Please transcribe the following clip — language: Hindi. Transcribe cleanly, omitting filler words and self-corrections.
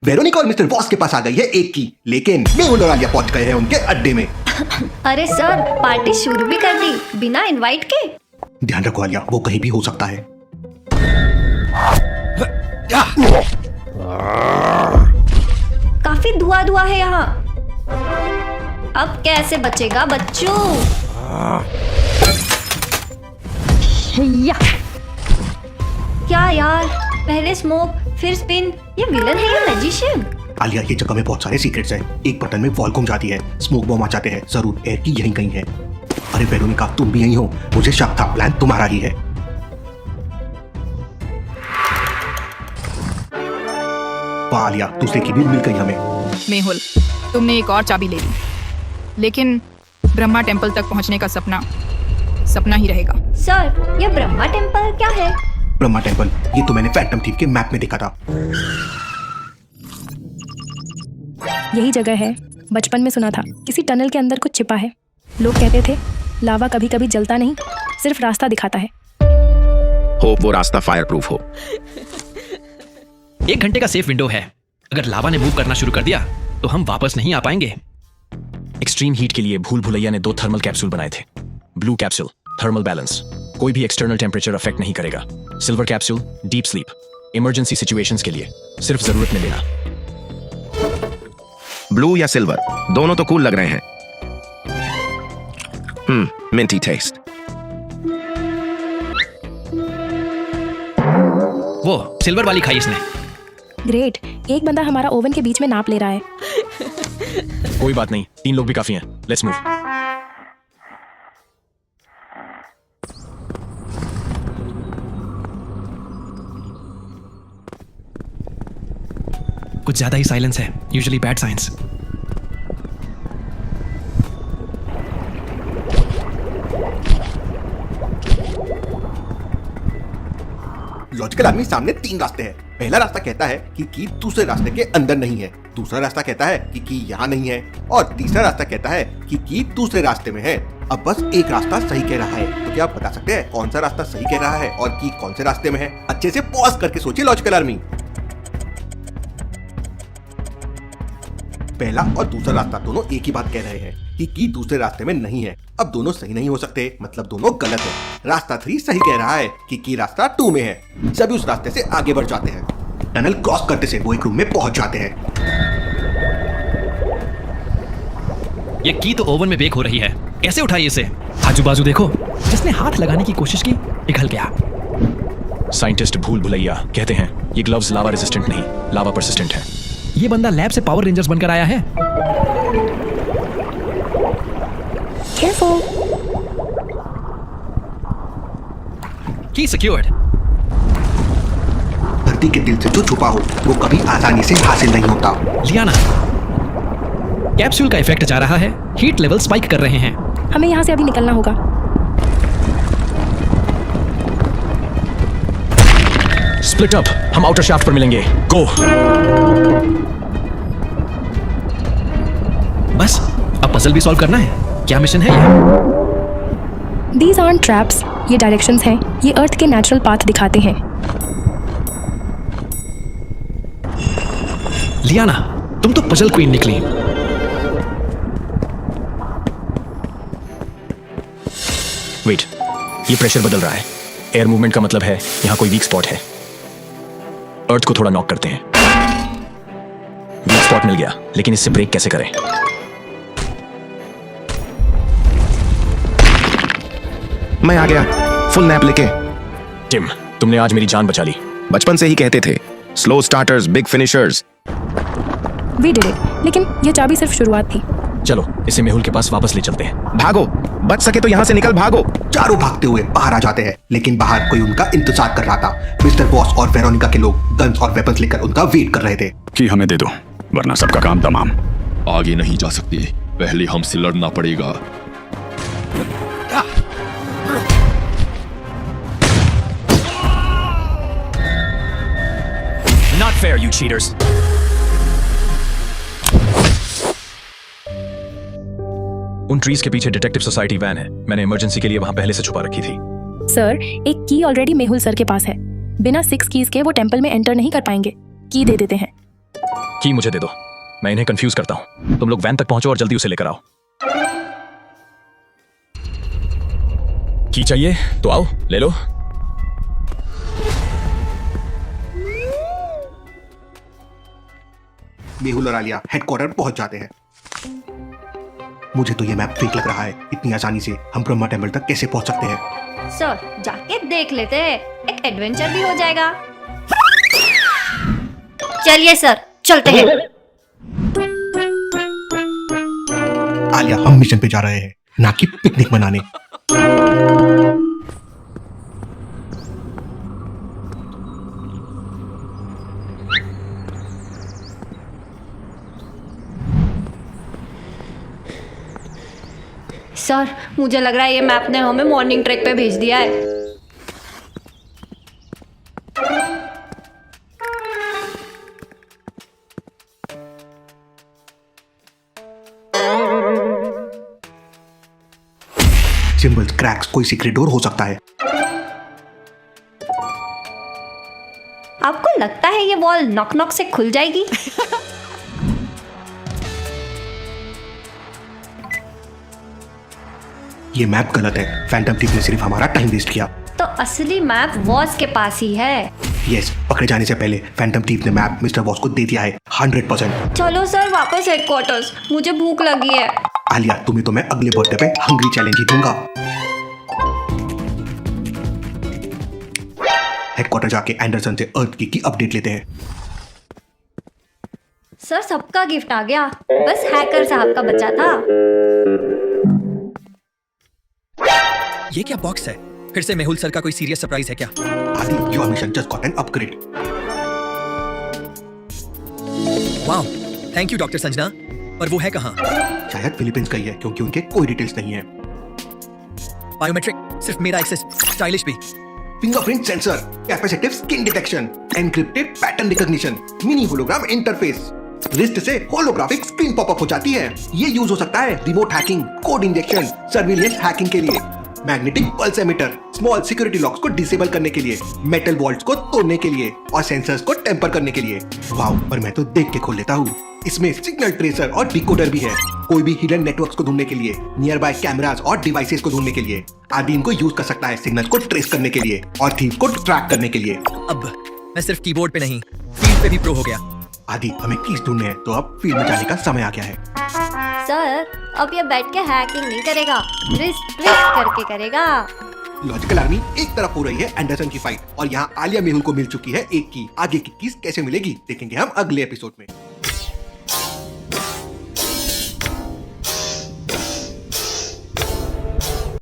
वेरोनिका और मिस्टर बॉस के पास आ गई है एक की, लेकिन मेहुल और आलिया पहुंच गए हैं उनके अड्डे में। अरे सर, पार्टी शुरू भी कर दी बिना इनवाइट के। ध्यान रखो आलिया, वो कहीं भी हो सकता है। काफी धुआं है यहाँ। अब कैसे बचेगा बच्चों? क्या यार, पहले स्मोक फिर स्पिन। ये विलन है या मैजिशियन? आलिया, ये जगह में बहुत सारे सीक्रेट्स हैं। एक बटन में वॉल घूम जाती है, स्मोक बॉम्ब आ जाते हैं, जरूर एयर की यहीं कहीं है। अरे वेरोनिका, तुम भी यहीं हो, मुझे शक था प्लान तुम्हारा ही है। वाह आलिया, दूसरे की भी मिल गई हमें। मेहुल, तुमने एक और चाबी ले ली, लेकिन ब्रह्मा टेम्पल तक पहुंचने का सपना ही रहेगा। सर, ये ब्रह्मा टेम्पल क्या है? ब्रह्मा टेम्पल, ये तो मैंने फैंटम थीव के मैप में देखा था। यही जगह है, बचपन में सुना था किसी टनल के अंदर कुछ छिपा है। लोग कहते थे लावा कभी कभी जलता नहीं, सिर्फ रास्ता दिखाता है। होप वो रास्ता फायर प्रूफ हो। 1 घंटे का सेफ विंडो है। अगर लावा ने मूव करना शुरू कर दिया तो हम वापस नहीं आ पाएंगे। एक्सट्रीम हीट के लिए भूल भुलैया ने 2 थर्मल कैप्सूल बनाए थे। ब्लू कैप्सूल थर्मल बैलेंस, कोई भी एक्सटर्नल टेम्परेचर अफेक्ट नहीं करेगा। Silver capsule deep sleep, emergency situations के लिए, सिर्फ जरूरत में लेना। ब्लू या सिल्वर, दोनों तो कूल लग रहे हैं। Minty test. वो सिल्वर वाली खाई इसने। ग्रेट, एक बंदा हमारा ओवन के बीच में नाप ले रहा है। कोई बात नहीं, 3 लोग भी काफी हैं। Let's move. कुछ ज्यादा ही साइलेंस है, यूजुअली बैड साइंस। लॉजिकल आदमी सामने 3 रास्ते हैं। पहला रास्ता कहता है कि दूसरे रास्ते के अंदर नहीं है। दूसरा रास्ता कहता है कि यहाँ नहीं है, और तीसरा रास्ता कहता है कि दूसरे रास्ते में है। अब बस एक रास्ता सही कह रहा है। तो क्या आप बता सकते हैं कौन सा रास्ता सही कह रहा है और की कौन से रास्ते में है? अच्छे से पॉज करके सोचिए लॉजिकल आर्मी। पहला और दूसरा रास्ता दोनों एक ही बात कह रहे हैं कि दूसरे रास्ते में नहीं है। अब दोनों सही नहीं हो सकते, मतलब दोनों गलत है। रास्ता 3 सही कह रहा है कि रास्ता 2 में है। सभी उस रास्ते से आगे बढ़ जाते हैं। टनल क्रॉस करते से वो एक रूम में पहुंच जाते हैं। ये की तो ओवन में बेक हो रही है, कैसे उठाई इसे? आजू बाजू देखो, जिसने हाथ लगाने की कोशिश की पिघल गया। साइंटिस्ट भूल भुलैया कहते हैं ये ग्लव्स लावा रेजिस्टेंट नहीं, लावा परसिस्टेंट है। ये बंदा लैब से पावर रेंजर्स बनकर आया है। Careful. की सिक्योर्ड। धरती के दिल से जो छुपा हो वो कभी आसानी से हासिल नहीं होता। लियाना, कैप्सूल का इफेक्ट जा रहा है, हीट लेवल स्पाइक कर रहे हैं। हमें यहाँ से अभी निकलना होगा। स्प्लिट अप, हम आउटर शाफ्ट पर मिलेंगे। गो। बस अब पजल भी सॉल्व करना है। क्या मिशन है ये? These aren't traps, ये डायरेक्शंस हैं। ये अर्थ के नेचुरल पाथ दिखाते हैं। लियाना, तुम तो पजल क्वीन निकली। वेट, ये प्रेशर बदल रहा है। एयर मूवमेंट का मतलब है यहाँ कोई वीक स्पॉट है। अर्थ को थोड़ा नॉक करते हैं। वीक स्पॉट मिल गया, लेकिन इससे ब्रेक कैसे करें? मैं आ गया, फुल नैप लेके। टिम, तुमने आज मेरी जान बचा ली। बचपन से ही कहते थे slow starters big finishers. We did it, लेकिन ये चाबी सिर्फ शुरुआत थी। चलो इसे मेहुल के पास वापस ले चलते हैं। भागो, बच सके तो यहाँ से निकल भागो। चारों भागते हुए बाहर आ जाते हैं, लेकिन बाहर कोई उनका इंतजार कर रहा था। मिस्टर बॉस और वेरोनिका के लोग गन्स और वेपन्स लेकर उनका वेट कर रहे थे। कि हमें दे दो, वरना सबका काम तमाम। आगे नहीं जा सकते, पहले हमसे लड़ना पड़ेगा। Not fair, you cheaters. उन ट्रीज के पीछे डिटेक्टिव सोसाइटी वैन है। मैंने इमरजेंसी के लिए वहां पहले से छुपा रखी थी। सर, एक की ऑलरेडी मेहुल सर के पास है। बिना 6 कीज के वो टेंपल में एंटर नहीं कर पाएंगे। की दे देते हैं। की मुझे दे दो, मैं इन्हें कंफ्यूज करता हूँ। तुम लोग वैन तक पहुंचो और जल्दी उसे लेकर आओ। की चाहिए तो आओ, ले लो। मेहुल और आलिया हेडक्वार्टर पहुंच जाते हैं। मुझे तो ये मैप फेक लग रहा है। इतनी आसानी से हम ब्रह्मा टेम्पल तक कैसे पहुंच सकते हैं? सर जाके देख लेते हैं, एक एडवेंचर भी हो जाएगा। चलिए सर, चलते हैं। आलिया, हम मिशन पे जा रहे हैं, ना कि पिकनिक मनाने। सर मुझे लग रहा है ये मैप ने हमें मॉर्निंग ट्रैक पे भेज दिया है। सिंबल्स, क्रैक्स, कोई सीक्रेट डोर हो सकता है। आपको लगता है ये वॉल नॉक नॉक से खुल जाएगी? ये मैप गलत है। फैंटम थीफ ने सिर्फ हमारा टाइम वेस्ट किया। तो असली मैप वॉज के पास ही है। यस, पकड़े जाने से पहले फैंटम थीफ ने मैप मिस्टर वॉस को दे दिया है 100%। चलो सर वापस हेडक्वार्टर्स, मुझे भूख लगी है। आलिया, तुम्हें तो मैं अगले बर्थडे पे हंग्री चैलेंज ही दूंगा। हेडक्वार्टर जाके एंडरसन से अर्थ की अपडेट लेते हैं। सर सबका गिफ्ट आ गया, बस हैकर साहब का बचा था। ये क्या बॉक्स है? फिर से मेहुल सर का कोई सीरियस सरप्राइज है क्या? आदि, your mission just got an upgrade. Wow, thank you doctor Sanjana. पर वो है कहाँ? शायद फिलीपींस का ही है, क्योंकि उनके कोई डिटेल्स नहीं है। बायोमेट्रिक, सिर्फ मेरा एक्सेस, स्टाइलिश भी। Fingerprint sensor, capacitive skin detection, encrypted pattern recognition, mini hologram interface. Wrist से होलोग्राफिक स्क्रीन पॉपअप हो जाती है। ये यूज हो सकता है remote hacking, code injection, surveillance hacking के लिए। Magnetic pulse emitter, small security locks को डिसेबल करने के लिए, मेटल वॉल्ट्स को तोड़ने के लिए और सेंसर्स को टेम्पर करने के लिए। वाओ, पर मैं तो देख के खोल लेता हूँ। इसमें सिग्नल ट्रेसर और डिकोडर भी है, कोई भी हिडन नेटवर्क्स को ढूंढने के लिए, नियर बाय कैमरास और डिवाइसेस को ढूंढने के लिए। आदि इनको यूज कर सकता है सिग्नल्स को ट्रेस करने के लिए और थीफ को ट्रैक करने के लिए। अब मैं सिर्फ कीबोर्ड पे नहीं, फील्ड पे भी प्रो हो गया। आदि, हमें कीज ढूंढने हैं, तो अब फील्ड में जाने का समय आ गया है। सर अब ये बैठ के हैकिंग नहीं करेगा, रिस्क करके करेगा। लॉजिकल आर्मी एक तरफ हो रही है एंडरसन की फाइट, और यहाँ आलिया मेहुल को मिल चुकी है एक की। आगे की कीज कैसे मिलेगी देखेंगे हम अगले एपिसोड में।